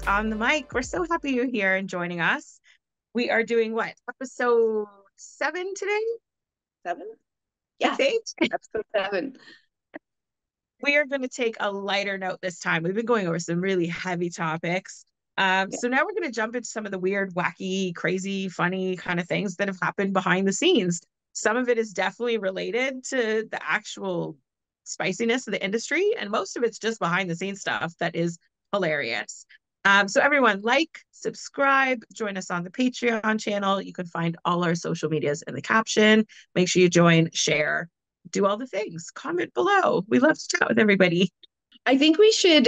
on the mic. We're so happy you're here and joining us. We are doing what? Episode 7 today, Seven? I Yes, think. episode 7. We are going to take a lighter note this time. We've been going over some really heavy topics. Yeah. So now we're going to jump into some of the weird, wacky, crazy, funny kind of things that have happened behind the scenes. Some of it is definitely related to the actual spiciness of the industry, and most of it's just behind the scenes stuff that is hilarious. So everyone, like, subscribe, join us on the Patreon channel. You can find all our social medias in the caption. Make sure you join, share, do all the things. Comment below. We love to chat with everybody. I think we should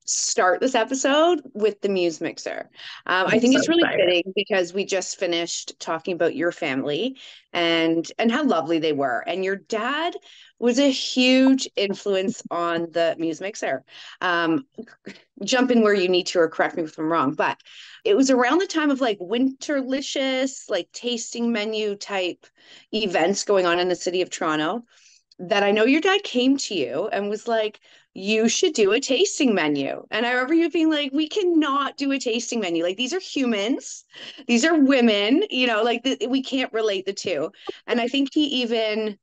start this episode with the Muse Mixer. I I'm think so it's really excited. fitting because we just finished talking about your family and how lovely they were. And your dad was a huge influence on the Muse Mixer. Um, Jump in where you need to or correct me if I'm wrong, but it was around the time of like winterlicious, like tasting menu type events going on in the city of Toronto that I know your dad came to you and was like, you should do a tasting menu. And I remember you being like, we cannot do a tasting menu. Like, these are humans, these are women, like we can't relate the two. And I think he even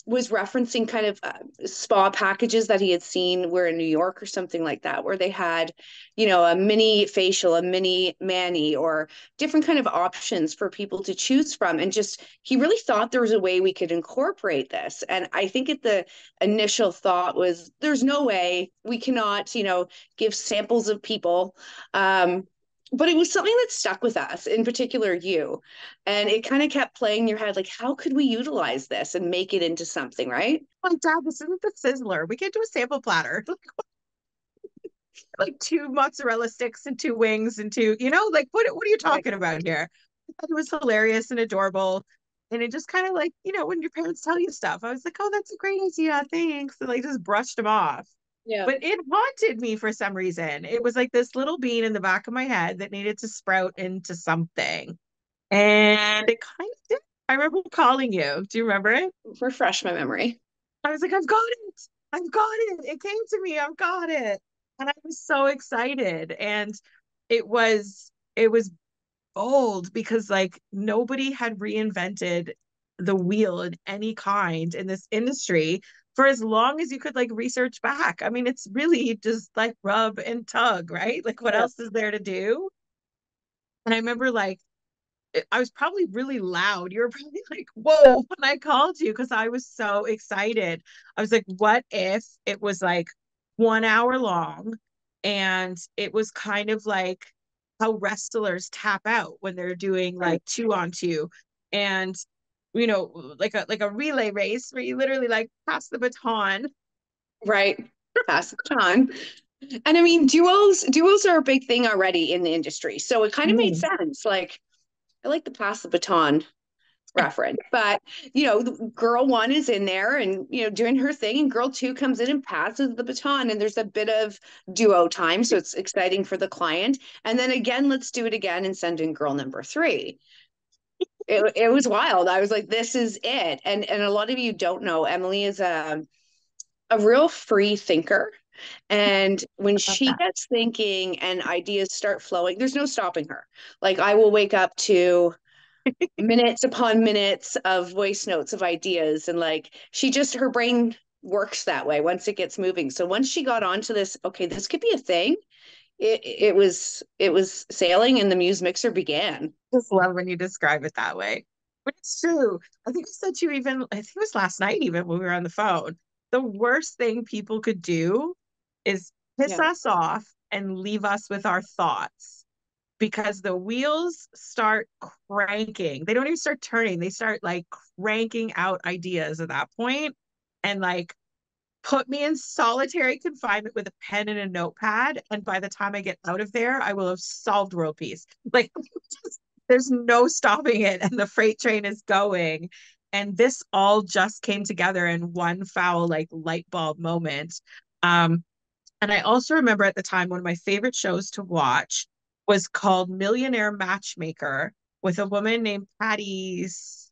was referencing kind of spa packages that he had seen were in New York or something like that, where they had, a mini facial, a mini mani, or different kind of options for people to choose from. And just, he really thought there was a way we could incorporate this. And I think the initial thought was, there's no way we cannot, give samples of people. But it was something that stuck with us, in particular you. And it kind of kept playing in your head, like, how could we utilize this and make it into something, right? Like, Dad, this isn't the Sizzler. We can't do a sample platter. Like two mozzarella sticks and two wings and two, like what are you Right. talking about here? I thought it was hilarious and adorable. And it just kind of like, when your parents tell you stuff, I was like, oh, that's a great idea. Thanks. And like just brushed them off. Yeah. But it haunted me for some reason. It was like this little bean in the back of my head that needed to sprout into something. And it kind of did. I remember calling you. Do you remember it? Refresh my memory. I was like, I've got it. I've got it. It came to me. I've got it. And I was so excited. And it was bold because like nobody had reinvented the wheel in any kind in this industry for as long as you could like research back. I mean, it's really just like rub and tug, right? Like what Yeah. else is there to do? And I remember like I was probably really loud. You were probably like, whoa, when I called you because I was so excited. I was like, what if it was like 1 hour long and it was kind of like how wrestlers tap out when they're doing Right. like 2 on 2 and like a relay race where you literally like pass the baton. Right. Pass it on. And I mean, duos are a big thing already in the industry. So it kind of made Mhm. sense. Like, I like the pass the baton reference, but girl one is in there and doing her thing, and girl two comes in and passes the baton, and there's a bit of duo time, so it's exciting for the client. And then again, let's do it again and send in girl number three. It was wild. I was like, this is it. And a lot of you don't know, Emily is a real free thinker. And when I love she that. gets thinking and ideas start flowing, there's no stopping her. Like, I will wake up to minutes upon minutes of voice notes of ideas, and like, her brain works that way once it gets moving. So once she got onto this, okay, this could be a thing, it was sailing, and the Muse Mixer began. Just love when you describe it that way. But it's true. I think I said to you even, I think it was last night, even when we were on the phone. The worst thing people could do is piss Yeah. us off and leave us with our thoughts because the wheels start cranking. They don't even start turning, they start like cranking out ideas at that point. And like, put me in solitary confinement with a pen and a notepad. And by the time I get out of there, I will have solved world peace. Like, there's no stopping it. And the freight train is going. And this all just came together in one foul, like light bulb moment. Um, and I also remember at the time, one of my favorite shows to watch was called Millionaire Matchmaker with a woman named Patty.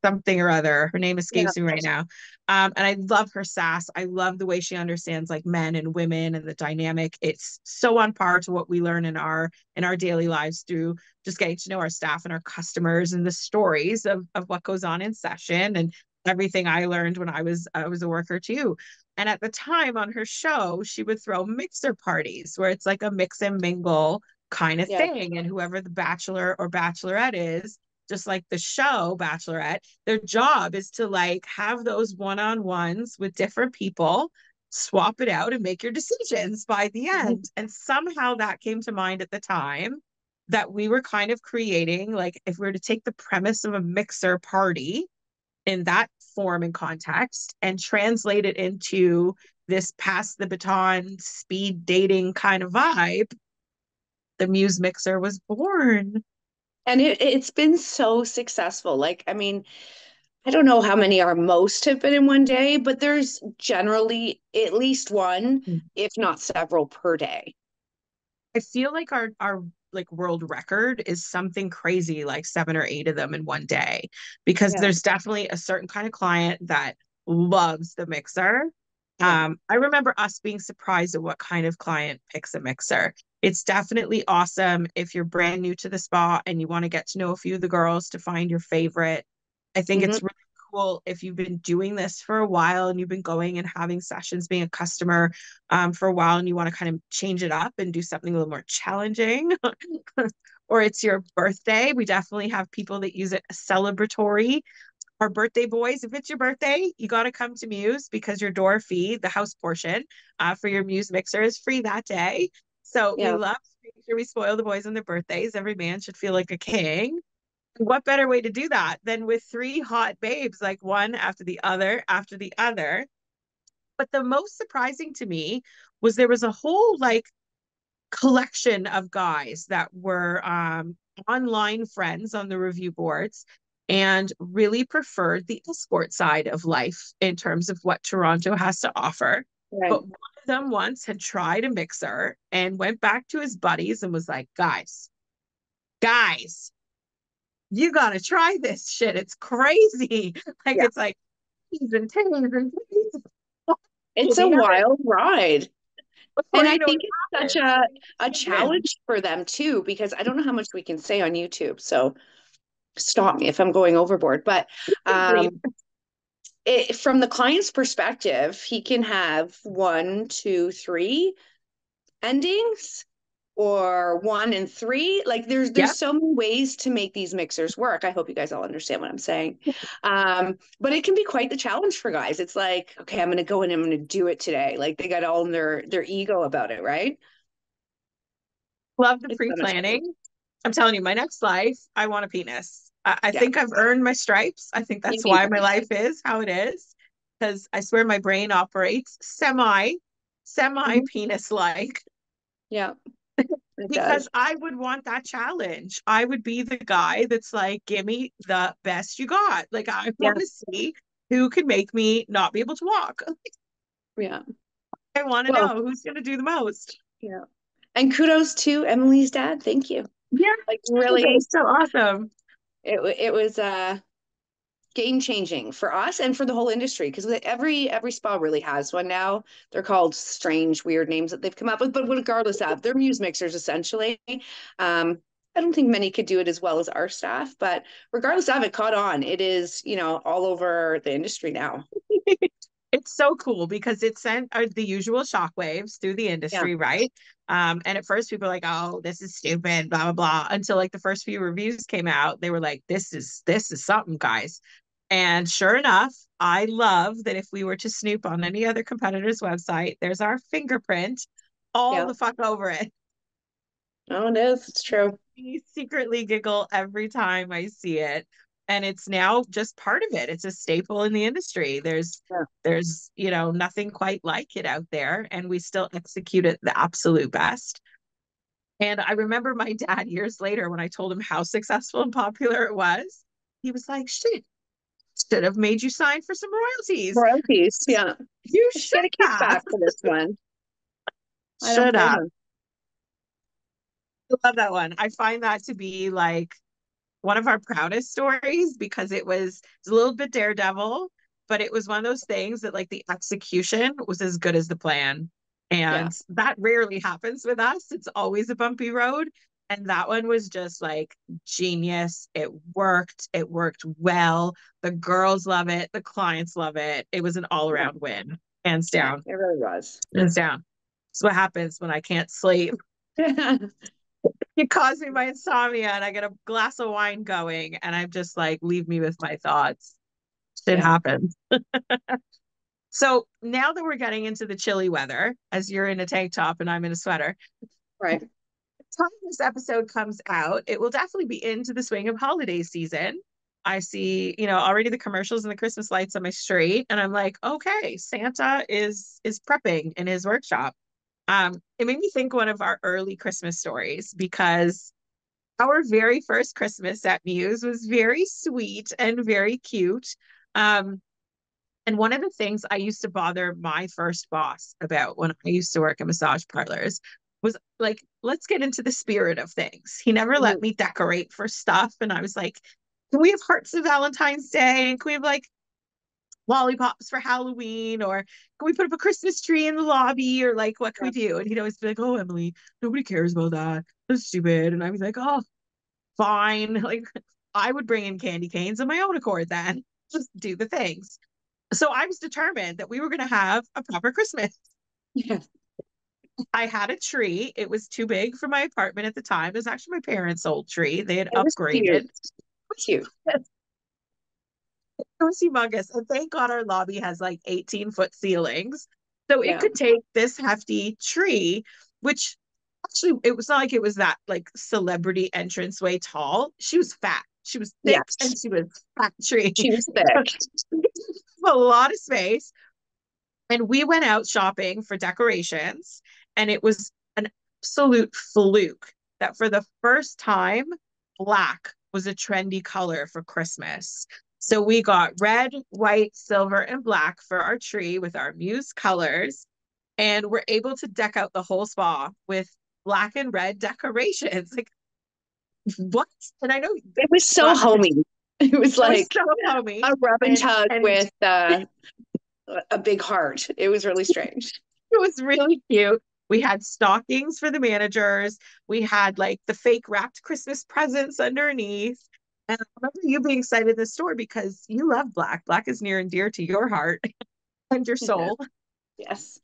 something or other. Her name Yeah. escapes me right now. And I love her sass. I love the way she understands like men and women and the dynamic. It's so on par to what we learn in our daily lives through just getting to know our staff and our customers and the stories of what goes on in session and everything I learned when I was a worker too. And at the time on her show, she would throw mixer parties where it's like a mix and mingle kind of Yeah. thing. And whoever the bachelor or bachelorette is, just like the show Bachelorette, their job is to like have those one-on-ones with different people, swap it out and make your decisions by the Mhm. end. And somehow that came to mind at the time that we were kind of creating, like, if we were to take the premise of a mixer party in that form and context and translate it into this pass the baton speed dating kind of vibe, the Muse Mixer was born. And it's been so successful. Like, I mean, I don't know how many our most have been in one day, but there's generally at least one, if not several per day. I feel like our like world record is something crazy like 7 or 8 of them in one day because Yeah. there's definitely a certain kind of client that loves the mixer. Yeah. I remember us being surprised at what kind of client picks a mixer. It's definitely awesome if you're brand new to the spa and you want to get to know a few of the girls to find your favorite. I think Hmm. it's really cool if you've been doing this for a while and you've been going and having sessions being a customer for a while and you want to kind of change it up and do something a little more challenging. Or it's your birthday. We definitely have people that use it celebratory. Our birthday boys, if it's your birthday, you got to come to Muse because your door fee, the house portion for your Muse mixer is free that day. So we Yeah. love to make sure we spoil the boys on their birthdays. Every man should feel like a king. What better way to do that than with 3 hot babes, like one after the other? But the most surprising to me was there was a whole like collection of guys that were online friends on the review boards and really preferred the escort side of life in terms of what Toronto has to offer. Right. But one of them once had tried a mixer and went back to his buddies and was like, guys, you got to try this shit. It's crazy. Like, Yeah. it's like, teas and titties and titties It's a together wild ride. before And I you know what think it's such happens. a challenge for them too, because I don't know how much we can say on YouTube. So stop me if I'm going overboard. But um, from the client's perspective, he can have one, two, three endings or one and three. Like Yeah. there's so many ways to make these mixers work. I hope you guys all understand what I'm saying. But it can be quite the challenge for guys. It's like, okay, I'm gonna go in and I'm gonna do it today. Like they got all in their ego about it, right? Love the It's so much fun. pre-planning. I'm telling you, my next life, I want a penis. I Yeah. think I've earned my stripes. I think You that's need why my one. life is how it is. Because I swear my brain operates semi Mhm. penis like. Yeah, it Because does. I would want that challenge. I would be the guy that's like, give me the best you got. Like, I Yeah. want to see who can make me not be able to walk. Yeah. I want to Well, know who's going to do the most. yeah. And kudos to Emily's dad. Thank you. Yeah, Like that really, was so awesome. it was game changing for us and for the whole industry because every spa really has one now. They're called strange, weird names that they've come up with, but regardless of, they're muse mixers essentially. I don't think many could do it as well as our staff, but regardless of, it caught on. It is, all over the industry now. It's so cool because it sent the usual shockwaves through the Yeah, industry, right? And at first people were like, "Oh, this is stupid," blah blah blah. Until like the first few reviews came out, they were like, this is something, guys." And sure enough, I love that if we were to snoop on any other competitor's website, there's our fingerprint all yeah. the fuck over it. Oh, it is. It's true. I secretly giggle every time I see it. And it's now just part of it. It's a staple in the industry. Yeah. There's, nothing quite like it out there, and we still execute it the absolute best. And I remember my dad years later when I told him how successful and popular it was, he was like, shit, should have made you sign for some royalties. Royalties. Yeah. You I should should get a have. kickback for this one. I don't Should blame have. them. I love that one. I find that to be like one of our proudest stories because it was a little bit daredevil, but it was one of those things that like the execution was as good as the plan. Yeah. And that rarely happens with us. It's always a bumpy road. And that one was just like genius. It worked. It worked well. The girls love it. The clients love it. It was an all Yeah. around win, hands Yeah. down. It really was. Hands down. That's what happens when I can't sleep. You cause me my insomnia and I get a glass of wine going and I'm just like, leave me with my thoughts. Shit Yeah. happens. So now that we're getting into the chilly weather, as you're in a tank top and I'm in a sweater, Right. time this episode comes out, it will definitely be into the swing of holiday season. I see, already the commercials and the Christmas lights on my street, and I'm like, okay, Santa is prepping in his workshop. It made me think one of our early Christmas stories because our very first Christmas at Muse was very sweet and very cute. Um, and one of the things I used to bother my first boss about when I used to work in massage parlors was like, let's get into the spirit of things. He never let Mhm. me decorate for stuff. And I was like, can we have hearts of Valentine's Day? And can we have like lollipops for Halloween? Or can we put up a Christmas tree in the lobby? Or like, what can Yeah. we do? And he'd always be like, oh, Emily, nobody cares about that. That's stupid. And I was like, oh, fine. Like, I would bring in candy canes on my own accord then. Just do the things. So I was determined that we were going to have a proper Christmas. Yeah. I had a tree. It was too big for my apartment at the time. It was actually my parents' old tree. They had It was upgraded. cute. Cute. It was humongous. And thank God our lobby has like 18-foot ceilings. So it Yeah. could take this hefty tree, which actually it was not like it was that like celebrity entranceway tall. She was fat. She was thick and Yes. she was fat tree. She was thick. A lot of space. And we went out shopping for decorations, and it was an absolute fluke that for the first time, black was a trendy color for Christmas. So we got red, white, silver, and black for our tree with our Muse colors, and we're able to deck out the whole spa with black and red decorations. Like, what? And I know It was so well, homey. It was it was like so homey. a rub and tug And with a big heart. It was really strange. it was really cute. We had stockings for the managers. We had like the fake wrapped Christmas presents underneath. And I remember you being excited in the store because you love black. Black is near and dear to your heart and your Yeah. soul. Yes.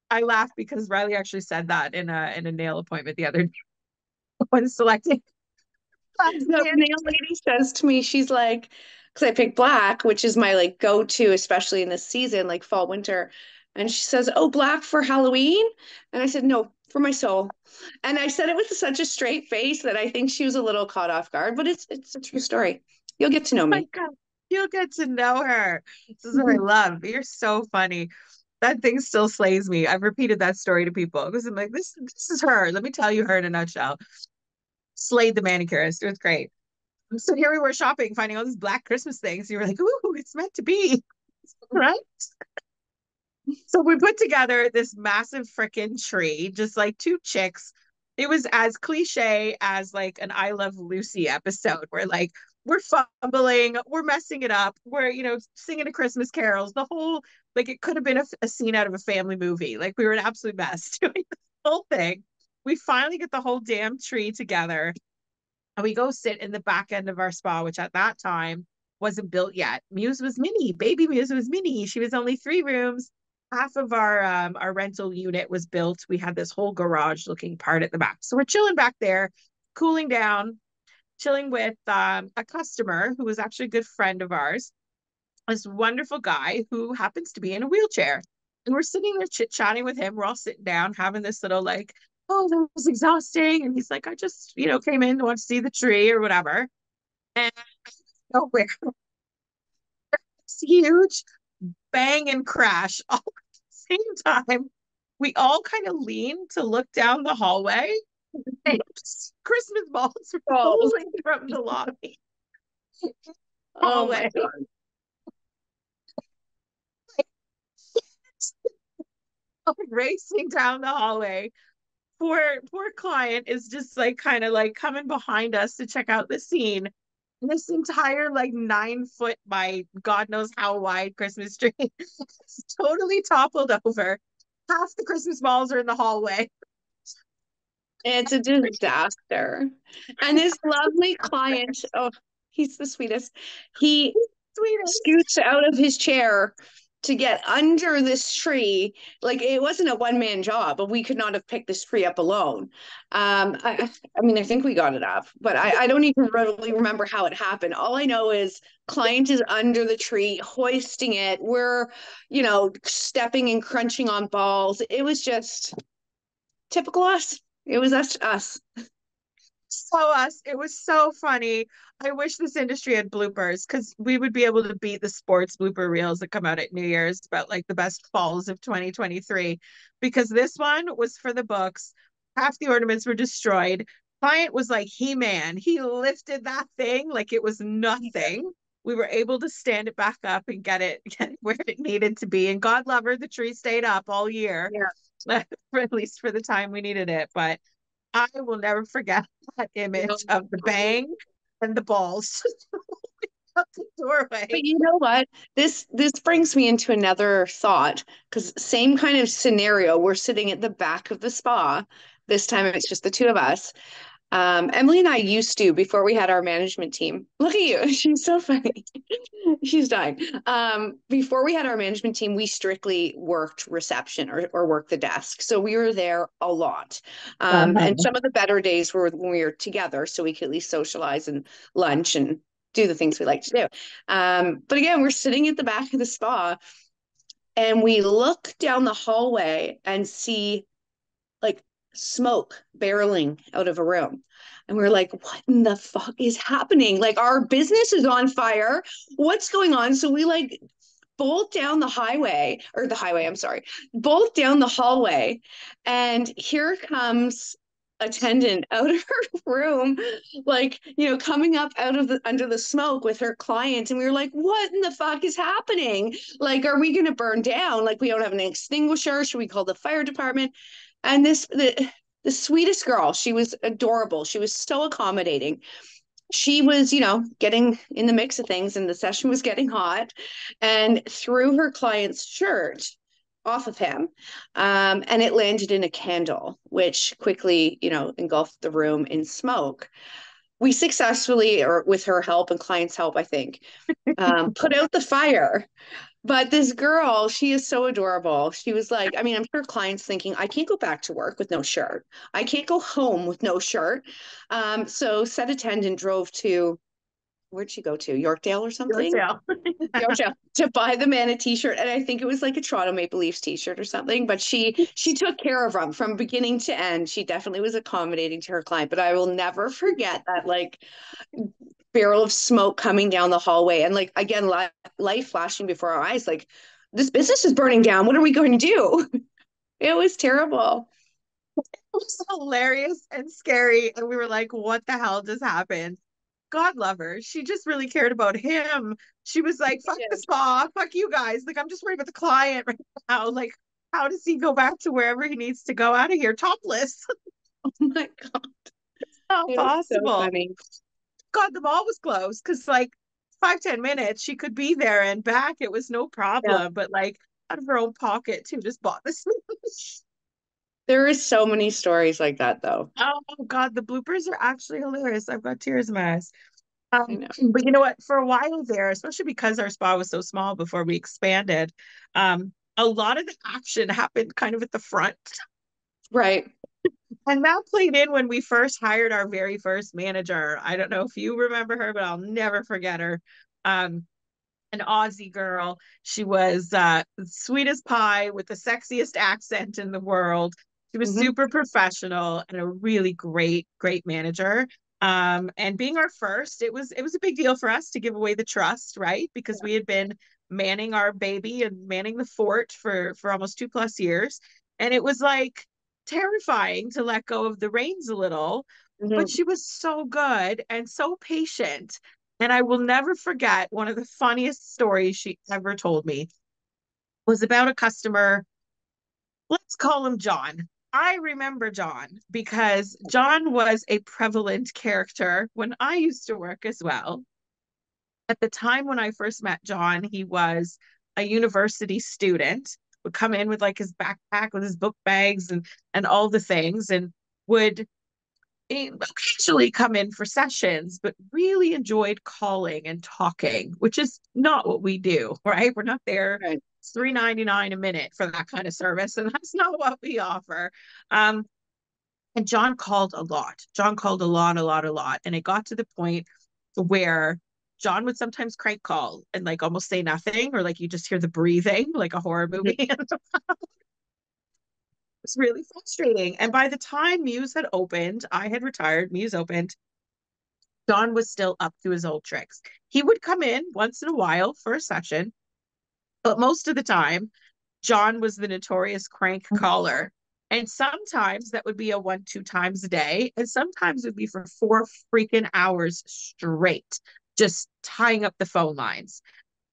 I laughed because Riley actually said that in a nail appointment the other day when selecting class The man. nail lady says to me, she's like, because I picked black, which is my like go-to, especially in this season, like fall, winter. And she says, "Oh, black for Halloween?" And I said, "No, for my soul." And I said it with such a straight face that I think she was a little caught off guard, but it's a true story. You'll get to know My me. God, you'll get to know her. This is what I love. You're so funny. That thing still slays me. I've repeated that story to people because I'm like, this is her. Let me tell you her in a nutshell. Slayed the manicurist. It was great. So here we were shopping, finding all these black Christmas things. You were like, ooh, it's meant to be. Right? So we put together this massive freaking tree, just like two chicks. It was as cliche as like an I Love Lucy episode where like we're fumbling, we're messing it up, we're, singing the Christmas carols. The whole, like it could have been a scene out of a family movie. Like we were an absolute mess doing the whole thing. We finally get the whole damn tree together and we go sit in the back end of our spa, which at that time wasn't built yet. Muse was mini, baby Muse was mini. She was only 3 rooms. Half of our rental unit was built. We had this whole garage looking part at the back. So we're chilling back there, cooling down, chilling with a customer who was actually a good friend of ours, this wonderful guy who happens to be in a wheelchair. And we're sitting there chit-chatting with him. We're all sitting down having this little like, oh, that was exhausting. And he's like, I just, came in to want to see the tree or whatever. And nowhere, it's huge bang and crash all at the same time. We all kind of leaned to look down the hallway. And Christmas balls were Oh, rolling from the lobby oh my hallway, God. racing down the hallway, poor client is just like kind of like coming behind us to check out the scene. And this entire like 9 foot by God knows how wide Christmas tree is totally toppled over. Half the Christmas balls are in the hallway. It's a disaster. And this lovely client, oh, he's the sweetest. He Sweetest. scoots out of his chair to get under this tree. Like it wasn't a one-man job, but we could not have picked this tree up alone. I mean, I think we got it up, but I don't even really remember how it happened. All I know is client is under the tree, hoisting it. We're, stepping and crunching on balls. It was just typical us. It was us. So us. It was so funny. I wish this industry had bloopers because we would be able to beat the sports blooper reels that come out at New Year's about like the best falls of 2023. Because this one was for the books. Half the ornaments were destroyed. Client was like He-Man. He lifted that thing like it was nothing. We were able to stand it back up and get it where it needed to be. And God love her, the tree stayed up all year, Yeah. for at least for the time we needed it. But I will never forget that image of the bang and the balls out the But doorway. you know what? This brings me into another thought because same kind of scenario. We're sitting at the back of the spa. This time it's just the two of us. Emily and I used to before we had our management team. Look at you. She's so funny. She's dying. Before we had our management team, we strictly worked reception or worked the desk. So we were there a lot. And Uh-huh. some of the better days were when we were together, so we could at least socialize and lunch and do the things we like to do. But again, we're sitting at the back of the spa and we look down the hallway and see like smoke barreling out of a room. And we're like, what in the fuck is happening? Like, our business is on fire. What's going on? So we like bolt down the highway, or the highway, I'm sorry, bolt down the hallway. And here comes attendant out of her room, like, coming up out of the under the smoke with her client. And we were like, what in the fuck is happening? Like, are we gonna burn down? Like, we don't have an extinguisher. Should we call the fire department? And the sweetest girl, she was adorable. She was so accommodating. She was, getting in the mix of things and the session was getting hot and threw her client's shirt off of him. And it landed in a candle, which quickly, engulfed the room in smoke. We successfully, or with her help and client's help, I think, put out the fire. But this girl, she is so adorable. She was like, I mean, I'm sure clients thinking, I can't go back to work with no shirt. I can't go home with no shirt. So set attendant drove to, where'd she go to? Yorkdale or Your something? tail. Yorkdale to buy the man a t-shirt. And I think it was like a Toronto Maple Leafs t-shirt or something. But she took care of him from beginning to end. She definitely was accommodating to her client. But I will never forget that like barrel of smoke coming down the hallway and like again light flashing before our eyes like this business is burning down, what are we going to do? It was terrible. It was hilarious and scary. And we were like, what the hell just happened? God love her. She just really cared about him. She was like, fuck the spa, fuck you guys. Like, I'm just worried about the client right now. Like, how does he go back to wherever he needs to go out of here topless? Oh my god, Not it was so possible. funny. God, the mall was closed because like 5, 10 minutes she could be there and back. It was no Yeah, problem. But like out of her own pocket too, just bought this. there is so many stories like that though. Oh God, the bloopers are actually hilarious. I've got tears in my eyes. I know. But you know what? For a while there, especially because our spa was so small before we expanded, a lot of the action happened kind of at the front. Right. And that played in when we first hired our very first manager. I don't know if you remember her, but I'll never forget her. Um, an Aussie girl. She was sweet as pie with the sexiest accent in the world. She was Mm-hmm. super professional and a really great manager. And being our first, it was a big deal for us to give away the trust, right? Because we had been manning our baby and manning the fort for almost 2+ years. And it was like terrifying to let go of the reins a little, but Mm-hmm. she was so good and so patient, and I will never forget one of the funniest stories she ever told me was about a customer. Let's call him John. I remember John because John was a prevalent character when I used to work as well. At the time when I first met John, he was a university student, would come in with like his backpack with his book bags and all the things, and would occasionally come in for sessions, but really enjoyed calling and talking, which is not what we do, right? We're not there. Right. It's $3.99 a minute for that kind of service, and that's not what we offer. Um, and John called a lot. John called a lot, a lot, a lot. And it got to the point where John would sometimes crank call and like almost say nothing, or like you just hear the breathing, like a horror movie. It was really frustrating. And by the time Muse had opened, I had retired, Muse opened, John was still up to his old tricks. He would come in once in a while for a session, but most of the time, John was the notorious crank caller. And sometimes that would be a one, two times a day. And sometimes it would be for 4 freaking hours straight, just tying up the phone lines.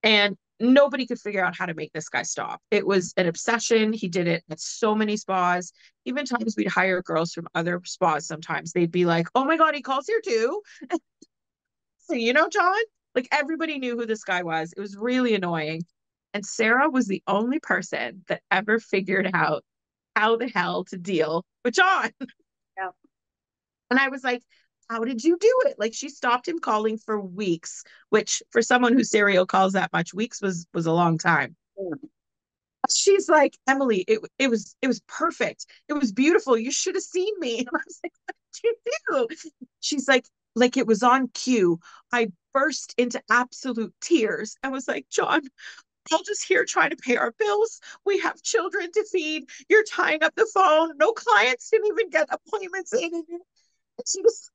And nobody could figure out how to make this guy stop. It was an obsession. He did it at so many spas. Even times we'd hire girls from other spas sometimes. They'd be like, oh my God, he calls here too. So, John, like everybody knew who this guy was. It was really annoying. And Sarah was the only person that ever figured out how the hell to deal with John. Yeah. And I was like, how did you do it? Like she stopped him calling for weeks, which for someone who serial calls that much, weeks was a long time. She's like, Emily, it was perfect. It was beautiful. You should have seen me. And I was like, what did you do? She's like it was on cue. I burst into absolute tears. I was like, John, all just here trying to pay our bills. We have children to feed. You're tying up the phone. No clients didn't even get appointments in. And she was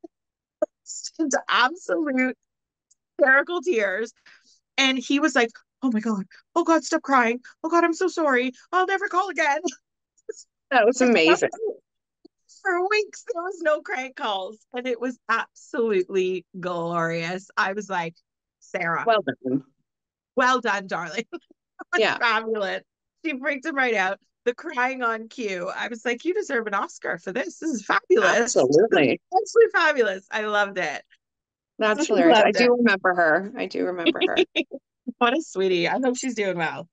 into absolute hysterical tears. And he was like, oh my God. Oh God, stop crying. Oh God, I'm so sorry. I'll never call again. That was amazing. For weeks, there was no crank calls. And it was absolutely glorious. I was like, Sarah, Well done. well done, darling. Yeah, Fabulous. She freaked him right out. The crying on cue. I was like, you deserve an Oscar for this. This is fabulous. absolutely. Absolutely fabulous. I loved it. That's hilarious. I Loved it. do remember her. I do remember her. What a sweetie. I hope she's doing well.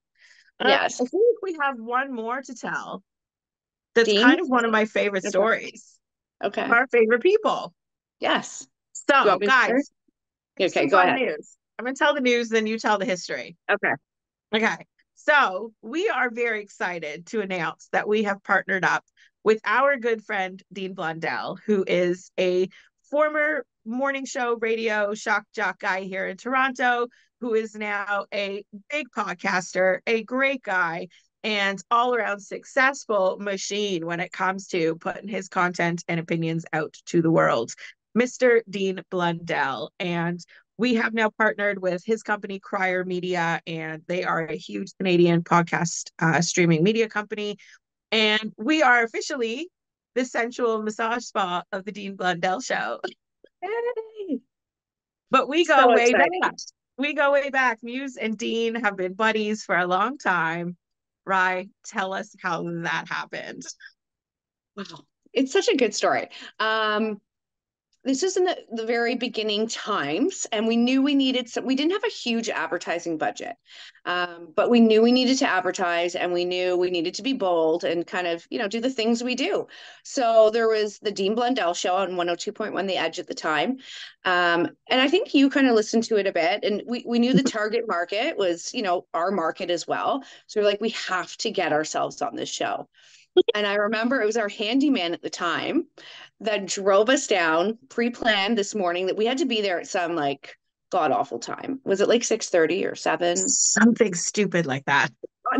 Yes. I think we have one more to tell. That's Dean? kind of one of my favorite Okay. stories of Okay. our favorite people. Yes. Do you So, want me to start? guys, here's Okay, some go fun ahead. news. I'm going to tell the news, then you tell the history. Okay. Okay. So we are very excited to announce that we have partnered up with our good friend, Dean Blundell, who is a former morning show radio shock jock guy here in Toronto, who is now a big podcaster, a great guy, and all around successful machine when it comes to putting his content and opinions out to the world. Mr. Dean Blundell. And we have now partnered with his company, Crier Media, and they are a huge Canadian podcast streaming media company. And we are officially the sensual massage spa of the Dean Blundell Show. Yay. But we go So way exciting. back. We go way back. Muse and Dean have been buddies for a long time. Rye, tell us how that happened. Wow. It's such a good story. This is in the very beginning times, and we knew we needed some. We didn't have a huge advertising budget, but we knew we needed to advertise, and we knew we needed to be bold and kind of, do the things we do. So there was the Dean Blundell show on 102.1 The Edge at the time. And I think you kind of listened to it a bit, and we knew the target market was, our market as well. So we're like, we have to get ourselves on this show. And I remember it was our handyman at the time that drove us down pre-planned this morning that we had to be there at some like god awful time. Was it like 6:30 or 7? Something stupid like that.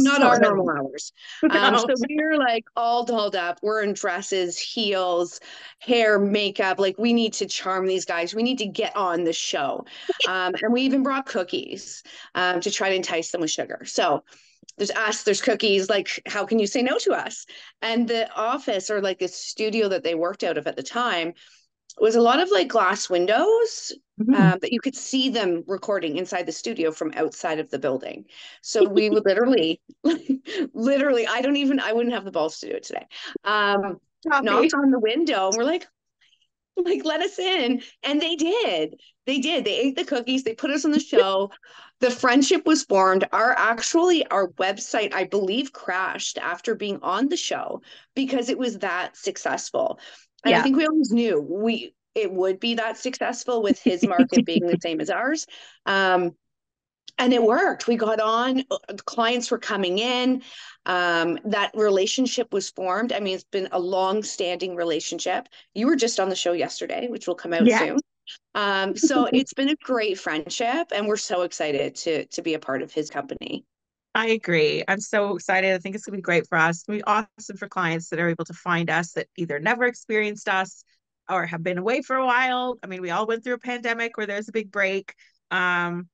Not our Sort of. normal hours. No. So we were like all dolled up. We're in dresses, heels, hair, makeup. Like we need to charm these guys. We need to get on the show. And we even brought cookies to try to entice them with sugar. So there's us, there's cookies. Like, how can you say no to us? And the office or like the studio that they worked out of at the time was a lot of like glass windows Mhm. that you could see them recording inside the studio from outside of the building. So we would literally, literally, I wouldn't have the balls to do it today. Copy. Knocked on the window and we're like, let us in. And they did. They did. They ate the cookies. They put us on the show. The friendship was formed. Our website, I believe, crashed after being on the show because it was that successful. And I Yeah. think we always knew it would be that successful with his market being the same as ours. Um, and it worked. We got on, clients were coming in. That relationship was formed. I mean, it's been a long-standing relationship. You were just on the show yesterday, which will come out Yeah. soon. So it's been a great friendship, and we're so excited to be a part of his company. I agree. I'm so excited. I think it's going to be great for us. It's going to be awesome for clients that are able to find us that either never experienced us or have been away for a while. I mean, we all went through a pandemic where there's a big break. And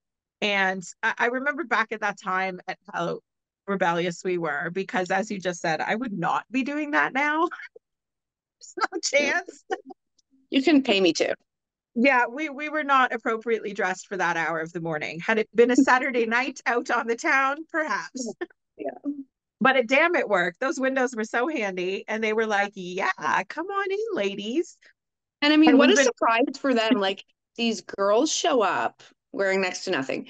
I remember back at that time at how rebellious we were because, as you just said, I would not be doing that now. There's no Yeah. chance. You can pay me to. Yeah, we were not appropriately dressed for that hour of the morning. Had it been a Saturday night out on the town, perhaps. Yeah. But it damn it worked. Those windows were so handy. And they were like, yeah, come on in, ladies. And I mean, And what we've a been surprise for them. Like these girls show up wearing next to nothing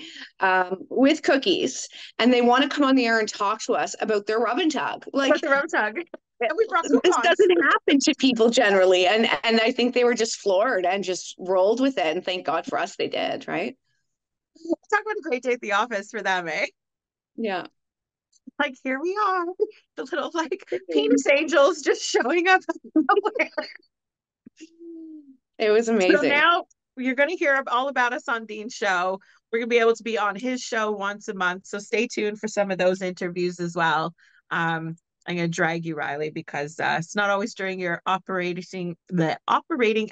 with cookies, and they want to come on the air and talk to us about their rub and tug. with Like the road tug. And we brought this coupons. doesn't happen to people generally. And I think they were just floored and just rolled with it. And thank God for us they did, right? Talk about a great day at the office for them, eh? Yeah. Like, here we are. The little like penis angels just showing up. It was So amazing. now you're going to hear all about us on Dean's show. We're going to be able to be on his show once a month. So stay tuned for some of those interviews as well. I'm going to drag you, Riley, because it's not always during your operating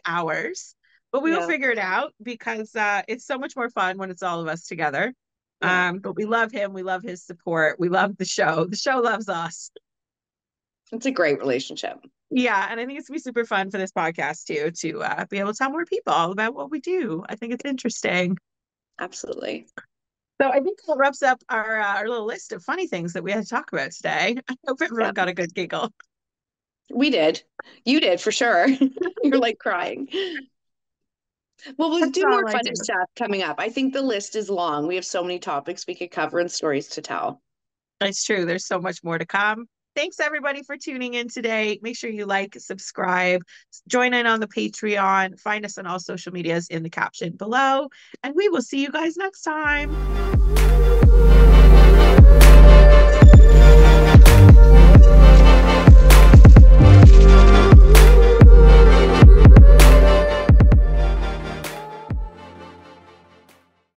hours, but we will Yeah. figure it out because it's so much more fun when it's all of us together. Yeah. But we love him. We love his support. We love the show. The show loves us. It's a great relationship. Yeah, and I think it's gonna be super fun for this podcast too to be able to tell more people all about what we do. I think it's interesting. Absolutely. So I think that wraps up our little list of funny things that we had to talk about today. I hope Yeah. everyone got a good giggle. We did. You did for sure. You're like crying. Well, we'll That's do more all I funny do. stuff coming up. I think the list is long. We have so many topics we could cover and stories to tell. It's true. There's so much more to come. Thanks everybody for tuning in today. Make sure you like, subscribe, join in on the Patreon, find us on all social medias in the caption below, and we will see you guys next time.